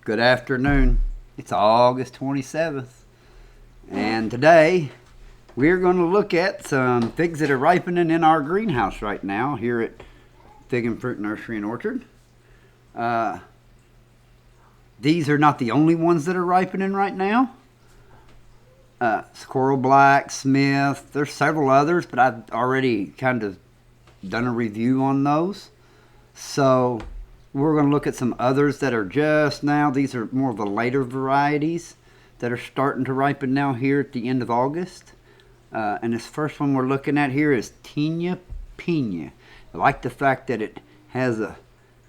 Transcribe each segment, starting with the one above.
Good afternoon. It's August 27th, and today we're going to look at some figs that are ripening in our greenhouse right now here at Fig and Fruit Nursery and Orchard. These are not the only ones that are ripening right now. Squirrel Black, Smith, there's several others, but I've already kind of done a review on those. So we're going to look at some others that are just now. These are more of the later varieties that are starting to ripen now here at the end of August. And this first one we're looking at here is Tia Penya. I like the fact that it has a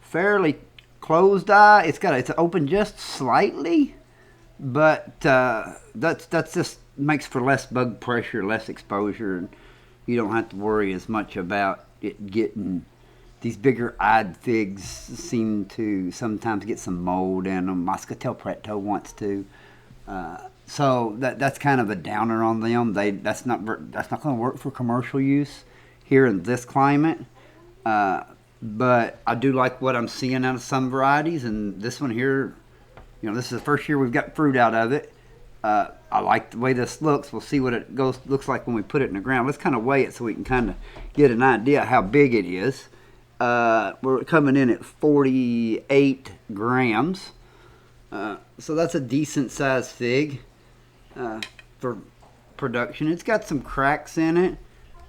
fairly closed eye. It's open just slightly, but that's just makes for less bug pressure, less exposure, and you don't have to worry as much about it getting. These bigger eyed figs seem to sometimes get some mold in them. Moscatel Preto wants to. So that's kind of a downer on them. That's not going to work for commercial use here in this climate. But I do like what I'm seeing out of some varieties, and this one here, this is the first year we've got fruit out of it. I like the way this looks. We'll see what it looks like when we put it in the ground. Let's kind of weigh it so we can kind of get an idea how big it is. We're coming in at 48 grams. So that's a decent sized fig for production. It's got some cracks in it.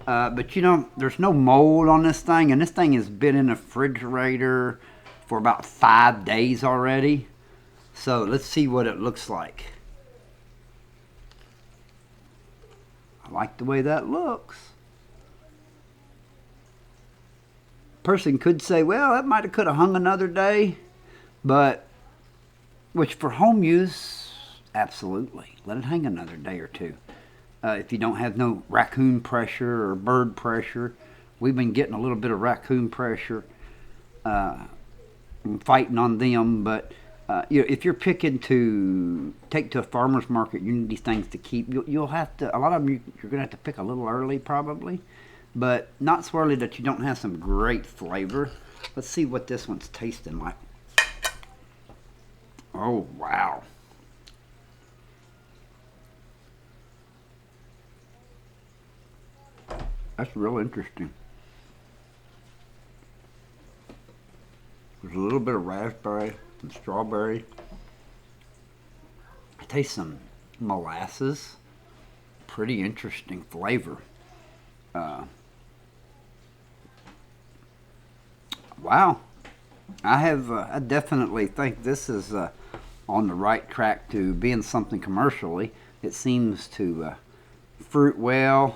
But there's no mold on this thing. And this thing has been in the refrigerator for about 5 days already. So let's see what it looks like. I like the way that looks. Person could say, well, that could have hung another day, but which for home use, absolutely, let it hang another day or two. If you don't have no raccoon pressure or bird pressure, we've been getting a little bit of raccoon pressure, fighting on them. But if you're picking to take to a farmer's market, you need these things to keep. You'll have to. A lot of them you're going to have to pick a little early, probably. But not so early that you don't have some great flavor. Let's see what this one's tasting like. Oh, wow. That's real interesting. There's a little bit of raspberry, some strawberry. I taste some molasses. Pretty interesting flavor. Wow, I definitely think this is on the right track to being something commercially. It seems to fruit well.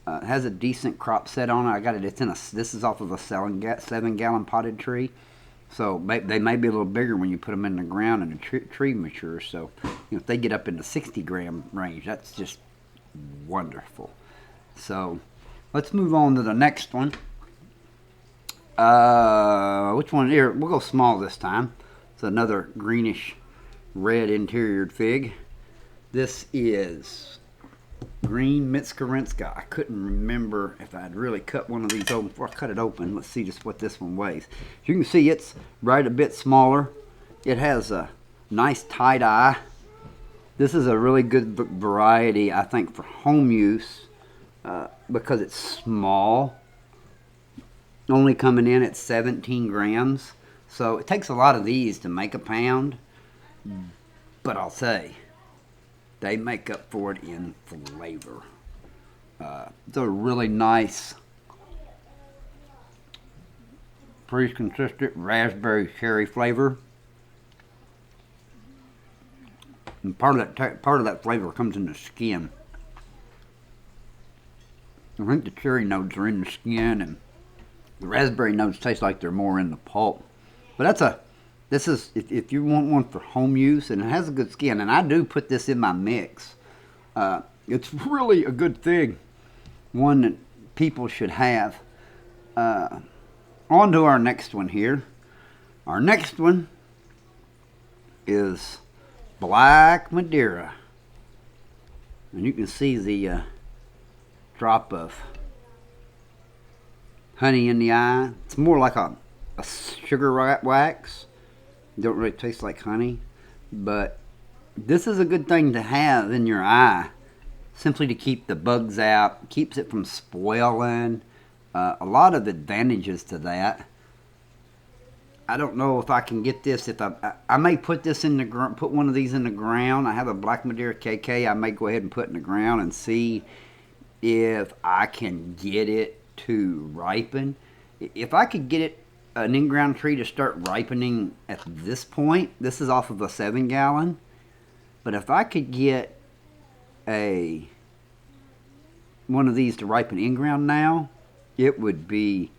It has a decent crop set on it. I got it. This is off of a 7-gallon potted tree, so they may be a little bigger when you put them in the ground and the tree matures. So if they get up in the 60-gram range, that's just wonderful. So let's move on to the next one. Which one here? We'll go small this time. It's another greenish red interior fig. This is green Michuranska. I couldn't remember if I'd really cut one of these open before I cut it open. Let's see just what this one weighs. As you can see, it's right a bit smaller. It has a nice tight eye. This is a really good variety, I think, for home use because it's small. Only coming in at 17 grams. So it takes a lot of these to make a pound. But I'll say, they make up for it in flavor. It's a really nice, pretty consistent raspberry cherry flavor. And part of that flavor comes in the skin. I think the cherry notes are in the skin, and the raspberry notes taste like they're more in the pulp. But this is if you want one for home use, and it has a good skin, and I do put this in my mix. It's really a good thing, one that people should have. On to our next one here. Our next one is Black Madera, and you can see the drop of honey in the eye. It's more like a sugar wax. Don't really taste like honey, but this is a good thing to have in your eye, simply to keep the bugs out, keeps it from spoiling. A lot of advantages to that. I don't know if I can get this. If I may put this in the put one of these in the ground. I have a black Madera KK. I may go ahead and put in the ground and see if I can get it to ripen. If I could get it an in-ground tree to start ripening at this point, this is off of a 7-gallon. But if I could get one of these to ripen in-ground now, it would be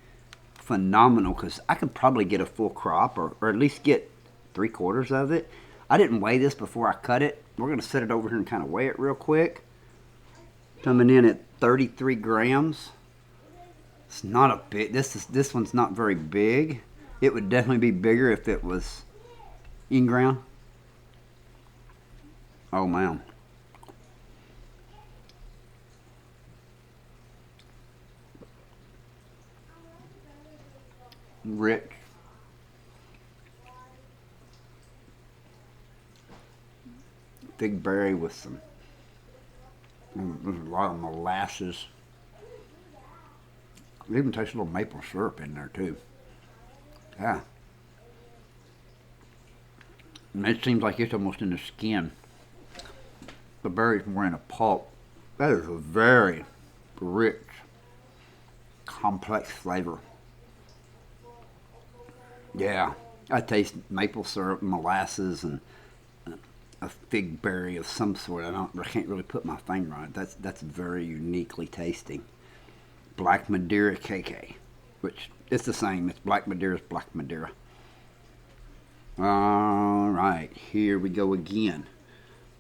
phenomenal, because I could probably get a full crop, or at least get 3/4 of it. I didn't weigh this before I cut it. We're going to set it over here and kind of weigh it real quick. Coming in at 33 grams. It's not a big, this one's not very big. It would definitely be bigger if it was in ground. Oh man. Rich. Fig berry with some, there's a lot of molasses. It even tastes a little maple syrup in there too. Yeah. And it seems like it's almost in the skin. The berry's more in a pulp. That is a very rich, complex flavor. Yeah, I taste maple syrup, molasses, and a fig berry of some sort. I can't really put my finger on it. That's very uniquely tasting. Black Madera KK, which it's the same. It's Black Madera's Black Madera. All right, here we go again.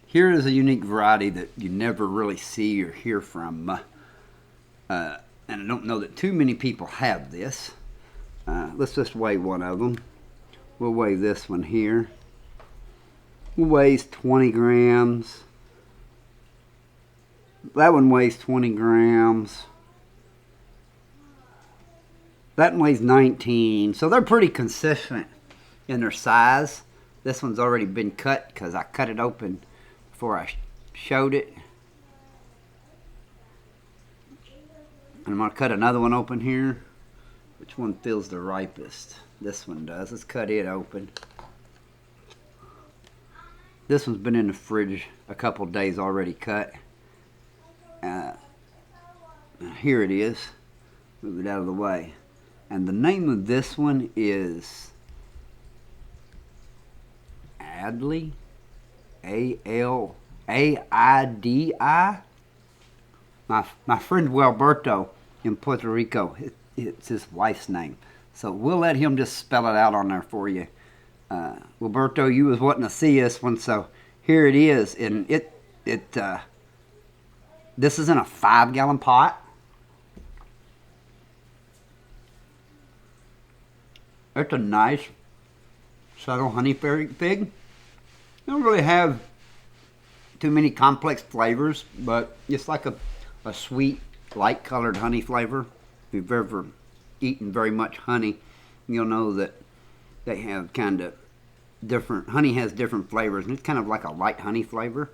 Here is a unique variety that you never really see or hear from, and I don't know that too many people have this. Let's just weigh one of them. We'll weigh this one here. It weighs 20 grams. That one weighs 20 grams. That one weighs 19. So they're pretty consistent in their size. This one's already been cut because I cut it open before I showed it. And I'm going to cut another one open here. Which one feels the ripest? This one does. Let's cut it open. This one's been in the fridge a couple days already cut. Here it is. Move it out of the way. And the name of this one is Aida. A-L-A-I-D-I. My friend Wilberto in Puerto Rico, it's his wife's name. So we'll let him just spell it out on there for you. Wilberto, you was wanting to see this one, so here it is. And this is in a 5-gallon pot. It's a nice, subtle honey fig. They don't really have too many complex flavors, but it's like a sweet, light-colored honey flavor. If you've ever eaten very much honey, you'll know that they have kind of different, honey has different flavors, and it's kind of like a light honey flavor.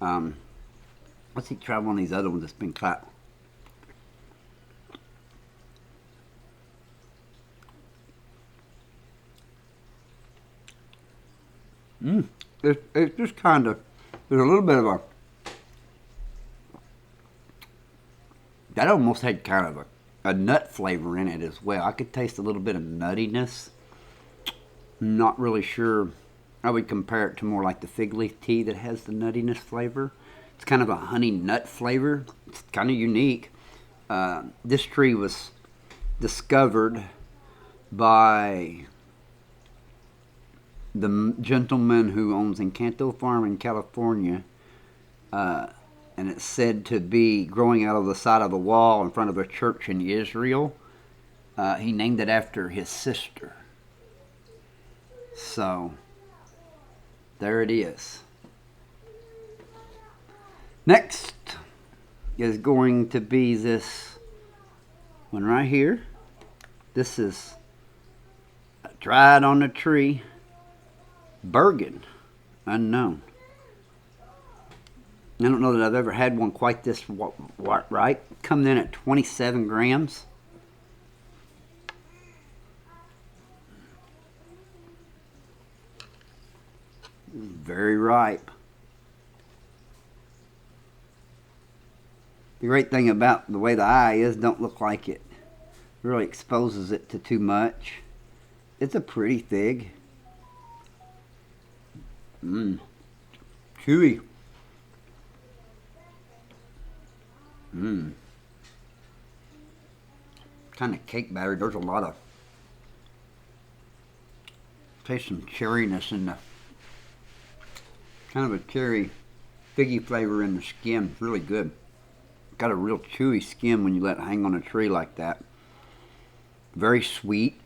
Let's see, try one of these other ones that's been cut. It's just kind of, there's a little bit of that almost had kind of a nut flavor in it as well. I could taste a little bit of nuttiness. Not really sure. I would compare it to more like the fig leaf tea that has the nuttiness flavor. It's kind of a honey nut flavor. It's kind of unique. This tree was discovered by the gentleman who owns Encanto Farm in California. And it's said to be growing out of the side of a wall in front of a church in Israel. He named it after his sister. So, there it is. Next is going to be this one right here. This is dried on the tree. Burgan Unknown. I don't know that I've ever had one quite this right. Coming in at 27 grams. Very ripe. The great thing about the way the eye is, don't look like it really exposes it to too much. It's a pretty fig. Chewy. Kind of cake batter. There's a lot of, taste some cherryness in the, kind of a cherry figgy flavor in the skin. Really good. Got a real chewy skin when you let it hang on a tree like that. Very sweet.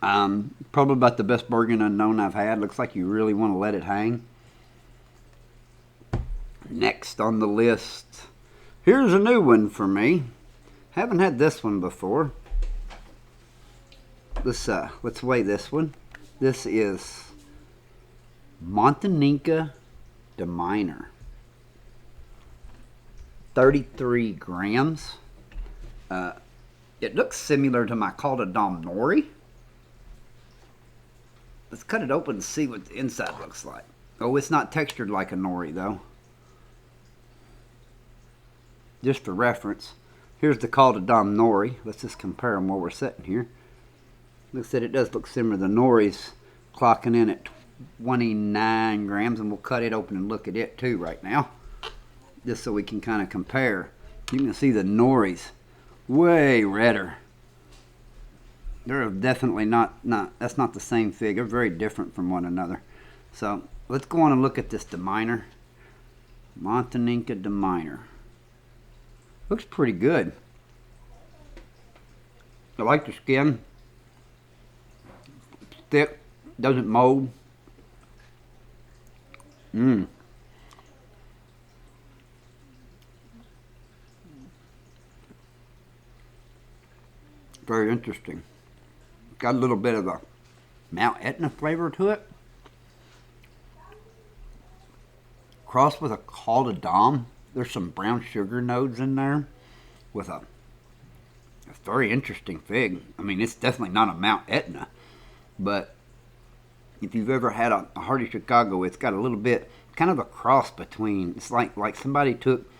Probably about the best Burgan Unknown I've had. Looks like you really want to let it hang. Next on the list, here's a new one for me. Haven't had this one before. Let's weigh this one. This is Martinence de Minor. 33 grams. It looks similar to my Nori. Let's cut it open and see what the inside looks like. Oh, it's not textured like a Nori though. Just for reference, here's the Nori. Let's just compare them while we're sitting here. Like I said, it does look similar. The Nori's clocking in at 29 grams, and we'll cut it open and look at it too right now, just so we can kind of compare. You can see the Nori's way redder. They're definitely not, that's not the same fig. They're very different from one another. So let's go on and look at this de Minor. Martinence de Minor. Looks pretty good. I like the skin. It's thick, doesn't mold. Very interesting. Got a little bit of a Mount Etna flavor to it. Crossed with a Dom. There's some brown sugar nodes in there with a very interesting fig. I mean, it's definitely not a Mount Etna, but if you've ever had a Hardy Chicago, it's got a little bit, kind of a cross between, it's like somebody took,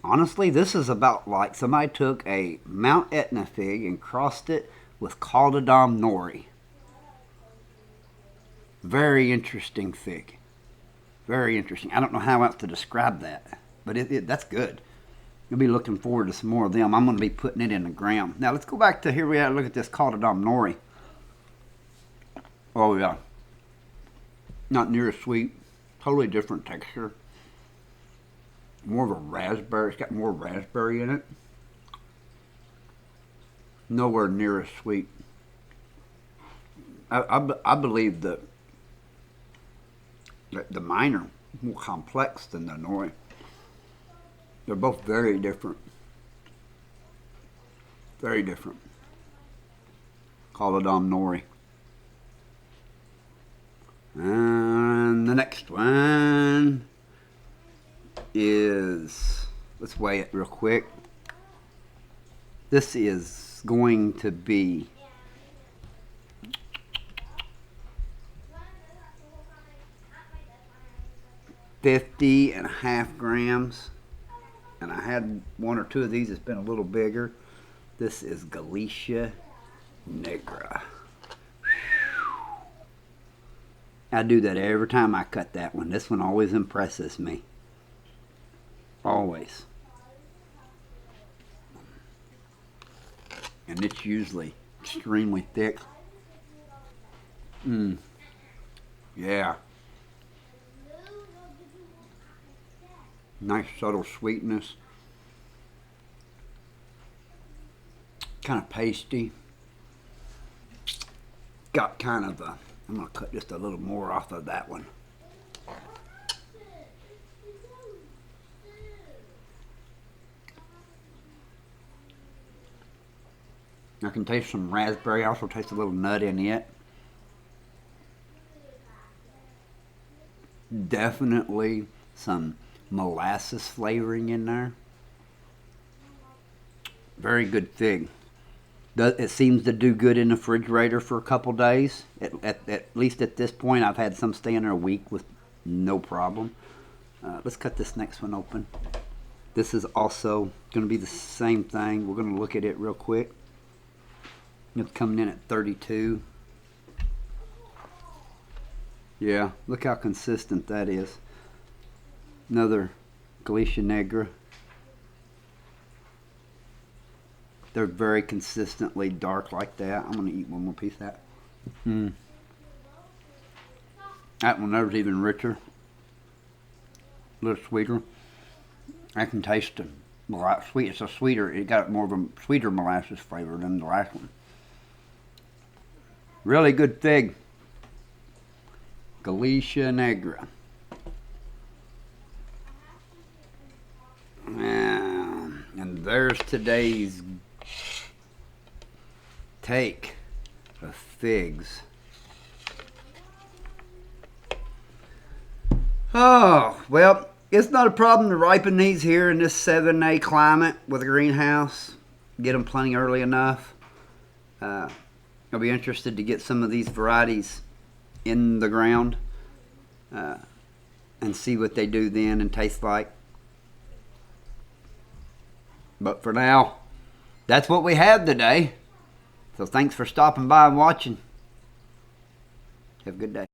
honestly, this is about like somebody took a Mount Etna fig and crossed it with Dom Nori. Very interesting fig. Very interesting. I don't know how else to describe that, but that's good. You'll be looking forward to some more of them. I'm going to be putting it in the gram. Now let's go back to here we are. Look at this Dom Nori. Oh yeah. Not near as sweet. Totally different texture. More of a raspberry. It's got more raspberry in it. Nowhere near as sweet. I believe that the Minor is more complex than the Nori. They're both very different. Very different. Dom Nori. And the next one is, let's weigh it real quick. This is going to be 50.5 grams. And I had one or two of these that's been a little bigger. This is Galicia Negra. I do that every time I cut that one. This one always impresses me. Always. And it's usually extremely thick. Yeah. Nice subtle sweetness. Kind of pasty. Got kind of a, I'm going to cut just a little more off of that one. I can taste some raspberry. I also taste a little nut in it. definitely some molasses flavoring in there. Very good fig. It seems to do good in the refrigerator for a couple days. At least at this point, I've had some stay in there a week with no problem. Let's cut this next one open. This is also going to be the same thing. We're going to look at it real quick. It's coming in at 32. Yeah, look how consistent that is. Another Galicia Negra. They're very consistently dark like that. I'm going to eat one more piece of that. That one there's even richer. A little sweeter. I can taste the sweet. It's a sweeter. It got more of a sweeter molasses flavor than the last one. Really good fig. Galicia Negra. And there's today's take of figs. Oh, well, it's not a problem to ripen these here in this 7A climate with a greenhouse. Get them plenty early enough. I'll be interested to get some of these varieties in the ground and see what they do then and taste like. But for now, that's what we had today. So thanks for stopping by and watching. Have a good day.